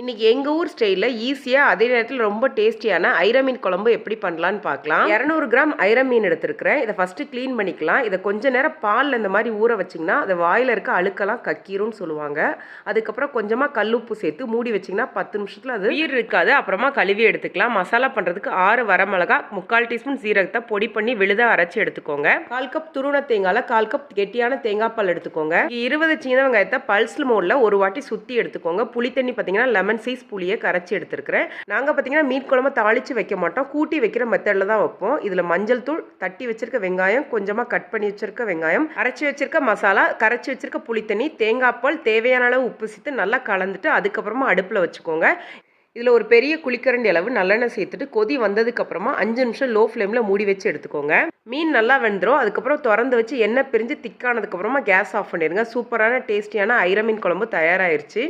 இன்னைக்கு எங்கள் ஊர் ஸ்டைலில் ஈஸியாக அதே நேரத்தில் ரொம்ப டேஸ்டியான ஐர மீன் குழம்பு எப்படி பண்ணலான்னு பார்க்கலாம். 200 கிராம் ஐர மீன் எடுத்துருக்கிறேன். இதை ஃபஸ்ட்டு க்ளீன் பண்ணிக்கலாம். இதை கொஞ்ச நேரம் பாலில் இந்த மாதிரி ஊற வச்சிங்கன்னா அதை வாயில் இருக்க அழுக்கெல்லாம் கக்கிரும்னு சொல்லுவாங்க. அதுக்கப்புறம் கொஞ்சமாக கல்லுப்பு சேர்த்து மூடி வச்சிங்கன்னா 10 நிமிஷத்தில் அது உயிர் இருக்காது. அப்புறமா கழுவி எடுத்துக்கலாம். மசாலா பண்ணுறதுக்கு 6 வரமிளகா, 3/4 டீஸ்பூன் சீரகத்தை பொடி பண்ணி விழுதாக அரைச்சி எடுத்துக்கோங்க. 1/4 கப் துருவன தேங்காயில் 1/4 கப் கெட்டியான தேங்காய் பால் எடுத்துக்கோங்க. 20 சின்ன வெங்காயத்தை பல்ஸ் மோடில் ஒரு வாட்டி சுற்றி எடுத்துக்கோங்க. புளி தண்ணி பார்த்தீங்கன்னா லெமன் சைஸ் புளியை கரைச்சி எடுத்துருக்கிறேன். நாங்கள் பார்த்தீங்கன்னா மீன் குழம்பு தாளித்து வைக்க மாட்டோம், கூட்டி வைக்கிற மெத்தடில் தான் வைப்போம். இதில் மஞ்சள் தூள், தட்டி வச்சிருக்க வெங்காயம், கொஞ்சமாக கட் பண்ணி வச்சிருக்க வெங்காயம், அரைச்சி வச்சிருக்க மசாலா, கரைச்சி வச்சிருக்க புளித்தண்ணி, தேங்காய் பால், தேவையான அளவு உப்பு சேர்த்து நல்லா கலந்துட்டு அதுக்கப்புறமா அடுப்பில் வச்சுக்கோங்க. இதில் ஒரு பெரிய குழிக்கரண்டி அளவு நல்லெண்ணெய் சேர்த்துட்டு கொதி வந்ததுக்கப்புறமா 5 நிமிஷம் லோ ஃப்ளேமில் மூடி வச்சு எடுத்துக்கோங்க. மீன் நல்லா வெந்துடும். அதுக்கப்புறம் திறந்து வச்சு எண்ணெய் பிரிஞ்சு திக்கானதுக்கப்புறமா கேஸ் ஆஃப் பண்ணிடுங்க. சூப்பரான டேஸ்டியான ஐர மீன் குழம்பு தயாராகிருச்சு.